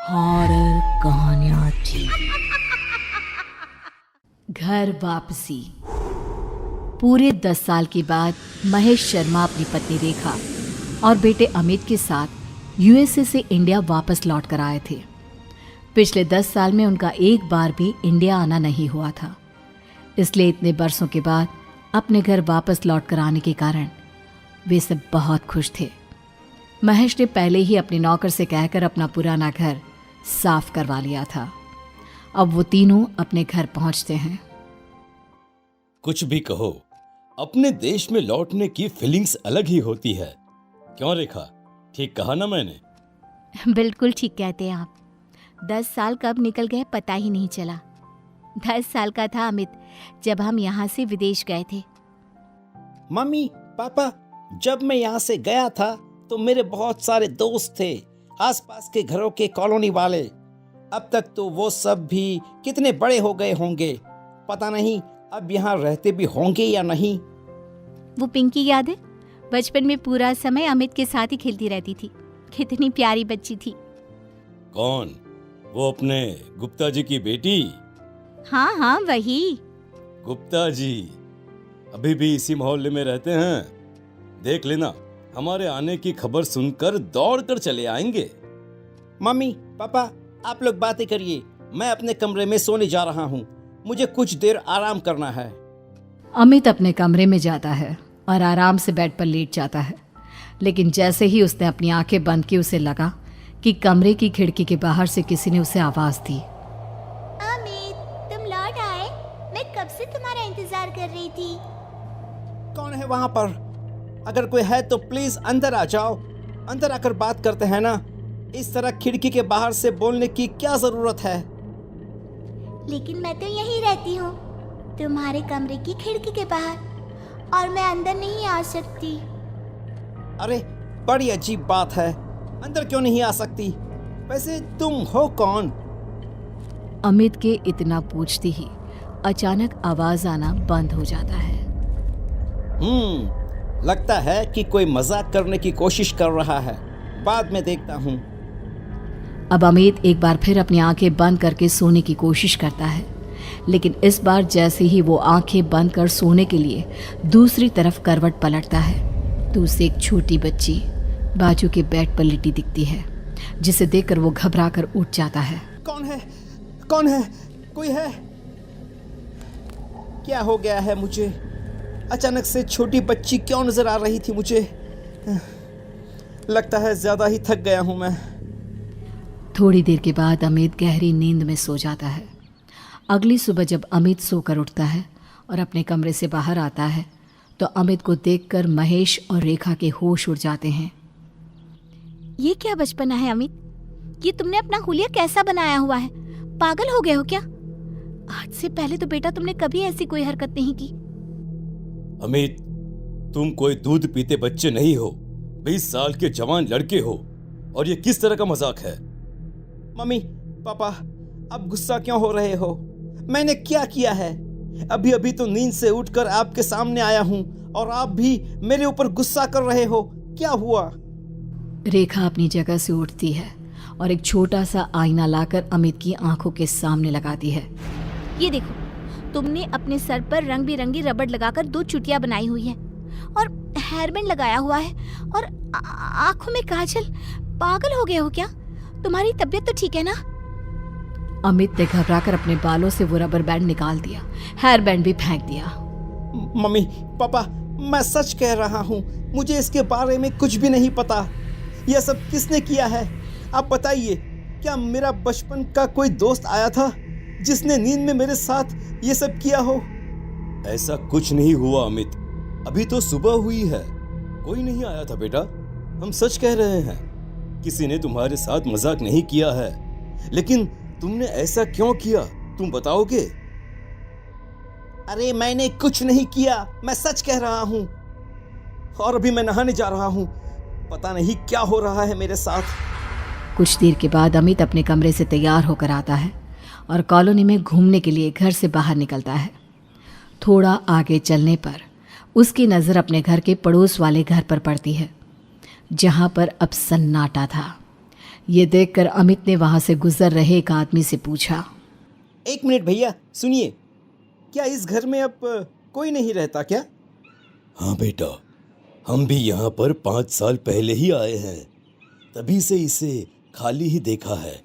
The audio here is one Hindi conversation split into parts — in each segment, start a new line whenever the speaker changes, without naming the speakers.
हॉरर कहानियाँ थी। घर वापसी। पूरे 10 साल के बाद महेश शर्मा अपनी पत्नी रेखा और बेटे अमित के साथ यूएसए से इंडिया वापस लौट कर आए थे। पिछले 10 साल में उनका एक बार भी इंडिया आना नहीं हुआ था, इसलिए इतने बरसों के बाद अपने घर वापस लौट कर आने के कारण वे सब बहुत खुश थे। महेश ने पहले ही अपने नौकर से कहकर अपना पुराना घर साफ करवा लिया था। अब वो तीनों अपने घर पहुंचते हैं।
कुछ भी कहो, अपने देश में लौटने की फीलिंग्स अलग ही होती है। क्यों रेखा, ठीक कहा ना मैंने?
बिल्कुल ठीक कहते हैं आप। 10 साल कब निकल गए पता ही नहीं चला। 10 साल का था अमित जब हम यहाँ से विदेश गए थे।
मम्मी पापा, जब मैं यहाँ से गया था तो मेरे बहुत सारे दोस्त थे, आसपास के घरों के कॉलोनी वाले। अब तक तो वो सब भी कितने बड़े हो गए होंगे, पता नहीं अब यहाँ रहते भी होंगे या नहीं।
वो पिंकी याद है? बचपन में पूरा समय अमित के साथ ही खेलती रहती थी। कितनी प्यारी बच्ची थी।
कौन? वो अपने गुप्ता जी की बेटी?
हाँ वही।
गुप्ता जी अभी भी इसी मोहल्ले में रहते हैं? देख लेना, हमारे आने की खबर सुनकर दौड़ कर चले आएंगे।
मम्मी पापा, आप लोग बातें करिए, मैं अपने कमरे में सोने जा रहा हूँ। मुझे कुछ देर आराम करना है।
अमित अपने कमरे में जाता है और आराम से बेड पर लेट जाता है, लेकिन जैसे ही उसने अपनी आंखें बंद की उसे लगा कि कमरे की खिड़की के बाहर से किसी ने उसे आवाज दी।
अमित, तुम लौट आए? मैं कब से तुम्हारा इंतजार कर रही थी।
कौन है वहाँ पर? अगर कोई है तो प्लीज अंदर आ जाओ। अंदर आकर बात करते हैं ना। इस तरह खिड़की के बाहर से बोलने की क्या जरूरत है?
लेकिन मैं तो यहीं रहती हूँ, तुम्हारे कमरे की खिड़की के बाहर, और मैं अंदर नहीं आ सकती।
अरे बड़ी अजीब बात है, अंदर क्यों नहीं आ सकती? वैसे तुम हो कौन?
अमित के इतना पूछते ही अचानक आवाज आना बंद हो जाता है।
लगता है कि कोई मजाक करने की कोशिश कर रहा है। बाद में देखता हूँ।
अब अमित एक बार फिर अपनी आंखें बंद करके सोने की कोशिश करता है, लेकिन इस बार जैसे ही वो आंखें बंद कर सोने के लिए दूसरी तरफ करवट पलटता है तो उसे एक छोटी बच्ची बाजू के बेड पर लेटी दिखती है, जिसे देखकर वो घबरा कर उठ जाता है।
कौन है? कौन है? कोई है? क्या हो गया है मुझे? अचानक से छोटी बच्ची क्यों नजर आ रही थी मुझे? लगता है ज्यादा ही थक गया हूं मैं।
थोड़ी देर के बाद अमित गहरी नींद में सो जाता है। अगली सुबह जब अमित सोकर उठता है और अपने कमरे से बाहर आता है तो अमित को देखकर महेश और रेखा के होश उड़ जाते हैं।
ये क्या बचपना है अमित? ये तुमने अपना हुलिया कैसा बनाया हुआ है? पागल हो गए हो क्या? आज से पहले तो बेटा तुमने कभी ऐसी कोई हरकत नहीं की।
अमित, तुम कोई दूध पीते बच्चे नहीं हो, 20 साल के जवान लड़के हो, और ये किस तरह का मजाक है?
मम्मी पापा, अब गुस्सा क्यों हो रहे हो? मैंने क्या किया है? अभी अभी तो नींद से उठकर आपके सामने आया हूँ और आप भी मेरे ऊपर गुस्सा कर रहे हो। क्या हुआ?
रेखा अपनी जगह से उठती है और एक छोटा सा आईना लाकर अमित की आंखों के सामने लगाती है।
ये देखो, तुमने अपने सर पर रंग बिरंगी रबड़ लगाकर 2 चुटिया बनाई हुई है और हेयर बैंड लगाया हुआ है और आंखों में काजल। पागल हो गए हो क्या? तुम्हारी तबीयत तो ठीक है ना?
अमित ने घबराकर अपने बालों से वो रबर बैंड निकाल दिया, हेयर बैंड भी फेंक दिया।
मम्मी पापा, मैं सच कह रहा हूँ, मुझे इसके बारे में कुछ भी नहीं पता। यह सब किसने किया है? आप बताइए, क्या मेरा बचपन का कोई दोस्त आया था जिसने नींद में मेरे साथ ये सब किया हो?
ऐसा कुछ नहीं हुआ अमित, अभी तो सुबह हुई है। कोई नहीं आया था बेटा, हम सच कह रहे हैं। किसी ने तुम्हारे साथ मजाक नहीं किया है, लेकिन तुमने ऐसा क्यों किया, तुम बताओगे?
अरे मैंने कुछ नहीं किया, मैं सच कह रहा हूँ। और अभी मैं नहाने जा रहा हूँ, पता नहीं क्या हो रहा है मेरे साथ।
कुछ देर के बाद अमित अपने कमरे से तैयार होकर आता है और कॉलोनी में घूमने के लिए घर से बाहर निकलता है। थोड़ा आगे चलने पर उसकी नज़र अपने घर के पड़ोस वाले घर पर पड़ती है, जहाँ पर अब सन्नाटा था। ये देखकर अमित ने वहां से गुजर रहे एक आदमी से पूछा।
1 मिनट भैया, सुनिए, क्या इस घर में अब कोई नहीं रहता क्या?
हाँ बेटा, हम भी यहाँ पर 5 साल पहले ही आए हैं, तभी से इसे खाली ही देखा है।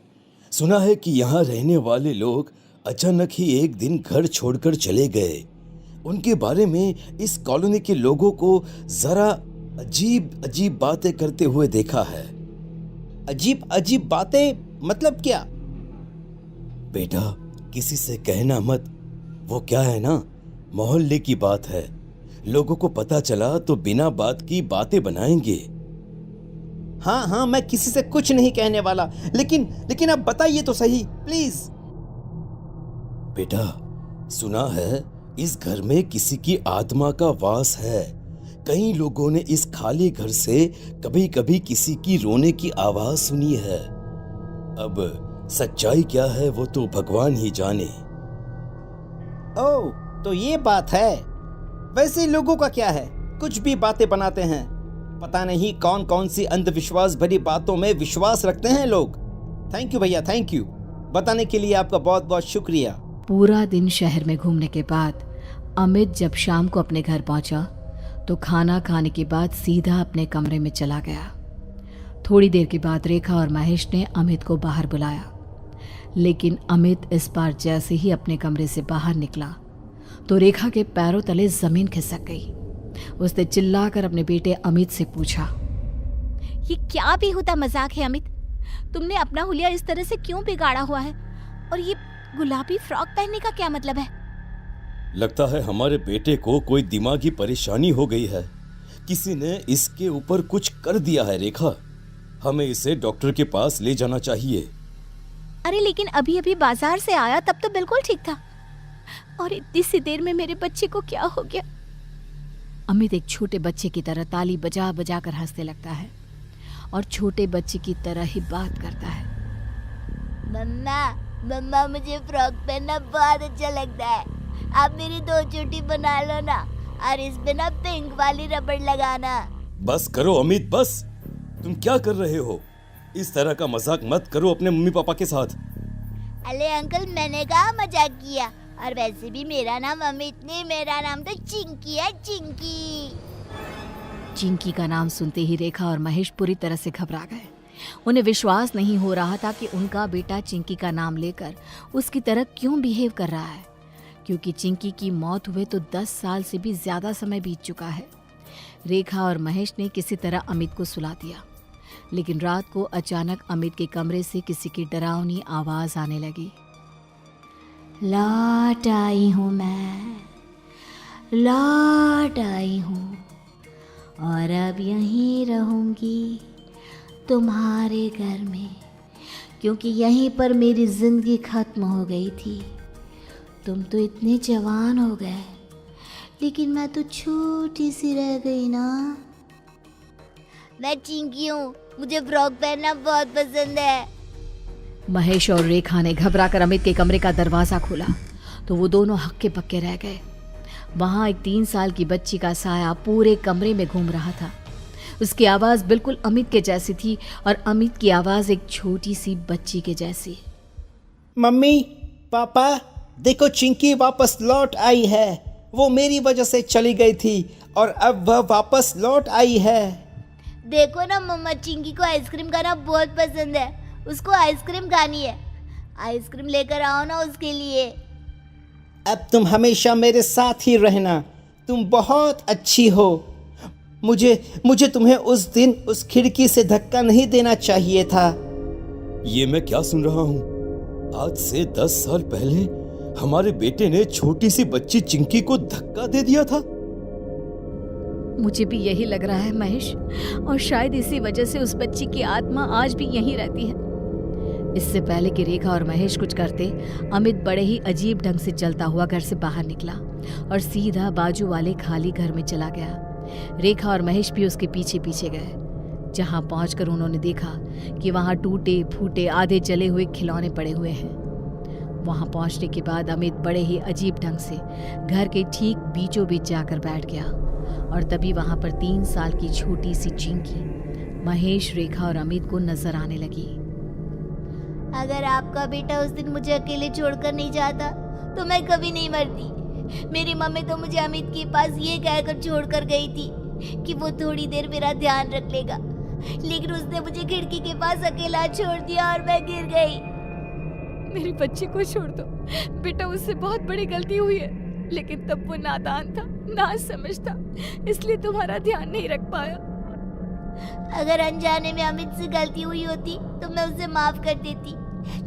सुना है कि यहाँ रहने वाले लोग अचानक ही एक दिन घर छोड़कर चले गए। उनके बारे में इस कॉलोनी के लोगों को जरा अजीब अजीब बातें करते हुए देखा है।
अजीब अजीब बातें मतलब क्या?
बेटा, किसी से कहना मत, वो क्या है ना, मोहल्ले की बात है। लोगों को पता चला तो बिना बात की बातें बनाएंगे।
हाँ हाँ, मैं किसी से कुछ नहीं कहने वाला, लेकिन अब बताइए तो सही प्लीज।
बेटा, सुना है इस घर में किसी की आत्मा का वास है। कई लोगों ने इस खाली घर से कभी कभी किसी की रोने की आवाज सुनी है। अब सच्चाई क्या है वो तो भगवान ही जाने।
ओह, तो ये बात है। वैसे लोगों का क्या है, कुछ भी बातें बनाते हैं। पता नहीं कौन कौन सी अंधविश्वास भरी बातों में विश्वास रखते हैं लोग। थैंक यू भैया, थैंक यू। बताने के लिए आपका बहुत बहुत शुक्रिया।
पूरा दिन शहर में घूमने के बाद अमित जब शाम को अपने घर पहुंचा तो खाना खाने के बाद सीधा अपने कमरे में चला गया। थोड़ी देर के बाद रेखा और महेश ने अमित को बाहर बुलाया, लेकिन अमित इस बार जैसे ही अपने कमरे से बाहर निकला तो रेखा के पैरों तले जमीन खिसक गई। उसने चिल्लाकर अपने बेटे अमित से पूछा,
ये क्या बेहुदा मजाक है अमित? तुमने अपना हुलिया इस तरह से क्यों बिगाड़ा हुआ है? और ये गुलाबी फ्रॉक पहनने का क्या मतलब है?
लगता है हमारे बेटे को कोई दिमागी परेशानी हो गई है। किसी ने इसके ऊपर कुछ कर दिया है रेखा। हमें इसे डॉक्टर के पास ले जाना चाहिए।
अरे लेकिन अभी अभी बाजार से आया, तब तो बिल्कुल ठीक था, और इतनी सी देर में मेरे बच्चे को क्या हो गया?
अमित एक छोटे बच्चे की तरह ताली बजा बजा कर हंसने लगता है और छोटे बच्चे की तरह ही बात करता है।
मम्मा मम्मा, मुझे फ्रॉक पहनना बहुत अच्छा लगता है। आप मेरी 2 चोटी बना लो ना, और इस पे ना पिंक वाली रबड़ लगाना।
बस करो अमित, बस। तुम क्या कर रहे हो? इस तरह का मजाक मत करो अपने मम्मी पापा के साथ।
अरे अंकल, मैंने कहा मजाक किया, और वैसे भी मेरा नाम अमित नहीं, मेरा नाम तो चिंकी है, चिंकी।
चिंकी का नाम सुनते ही रेखा और महेश पूरी तरह से घबरा गए। उन्हें विश्वास नहीं हो रहा था कि उनका बेटा चिंकी का नाम लेकर उसकी तरह क्यों बिहेव कर रहा है, क्योंकि चिंकी की मौत हुए तो 10 साल से भी ज्यादा समय बीत चुका है। रेखा और महेश ने किसी तरह अमित को सुला दिया, लेकिन रात को अचानक अमित के कमरे से किसी की डरावनी आवाज आने लगी। लौट आई हूँ मैं, लौट आई हूँ, और अब यहीं रहूँगी तुम्हारे घर में, क्योंकि यहीं पर मेरी जिंदगी खत्म हो गई थी। तुम तो इतने जवान हो गए, लेकिन मैं तो छोटी सी रह गई ना।
मैं चिंकी हूँ, मुझे फ्रॉक पहनना बहुत पसंद है।
महेश और रेखा ने घबराकर अमित के कमरे का दरवाजा खोला तो वो दोनों हक्के बक्के रह गए। वहां एक 3 साल की बच्ची का साया पूरे कमरे में घूम रहा था। उसकी आवाज बिल्कुल अमित के जैसी थी और अमित की आवाज एक छोटी सी बच्ची के जैसी।
मम्मी पापा, देखो चिंकी वापस लौट आई है। वो मेरी वजह से चली गई थी और अब वह वापस लौट आई है।
देखो ना मम्मा, चिंकी को आइसक्रीम खाना बहुत पसंद है, उसको आइसक्रीम खानी है। आइसक्रीम लेकर आओ ना उसके लिए।
अब तुम हमेशा मेरे साथ ही रहना, तुम बहुत अच्छी हो। मुझे तुम्हें उस दिन उस खिड़की से धक्का नहीं देना चाहिए था।
ये मैं क्या सुन रहा हूँ? आज से 10 साल पहले हमारे बेटे ने छोटी सी बच्ची चिंकी को धक्का दे दिया था।
मुझे भी यही लग रहा है महेश, और शायद इसी वजह से उस बच्ची की आत्मा आज भी यहीं रहती है। इससे पहले कि रेखा और महेश कुछ करते, अमित बड़े ही अजीब ढंग से चलता हुआ घर से बाहर निकला और सीधा बाजू वाले खाली घर में चला गया। रेखा और महेश भी उसके पीछे पीछे गए। जहां पहुंचकर उन्होंने देखा कि वहां टूटे फूटे आधे जले हुए खिलौने पड़े हुए हैं। वहां पहुंचने के बाद अमित बड़े ही अजीब ढंग से घर के ठीक बीचों बीच जाकर बैठ गया, और तभी वहां पर 3 साल की छोटी सी चिंकी महेश, रेखा और अमित को नजर आने लगी।
अगर आपका बेटा उस दिन मुझे अकेले छोड़कर नहीं जाता तो मैं कभी नहीं मरती। मेरी मम्मी तो मुझे अमित के पास ये कहकर छोड़कर गई थी कि वो थोड़ी देर मेरा ध्यान रख लेगा, लेकिन उसने मुझे खिड़की के पास अकेला छोड़ दिया और मैं गिर गई।
मेरे बच्चे को छोड़ दो बेटा, उससे बहुत बड़ी गलती हुई है, लेकिन तब वो नादान था, ना समझता, इसलिए तुम्हारा ध्यान नहीं रख पाया।
अगर अनजाने में अमित से गलती हुई होती तो मैं उसे माफ कर देती,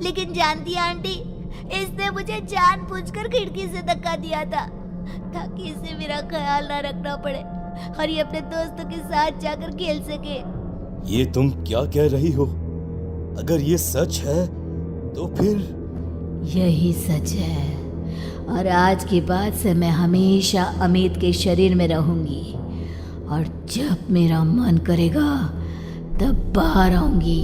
लेकिन जानती है आंटी, इसने मुझे जानबूझकर खिड़की से धक्का दिया था ताकि इसे मेरा ख्याल ना रखना पड़े और ये अपने दोस्तों के साथ जाकर खेल सके।
ये तुम क्या कह रही हो? अगर ये सच है तो फिर
यही सच है, और आज के बाद से मैं हमेशा अमित के शरीर में रहूंगी, और जब मेरा मन करेगा तब बाहर आऊंगी।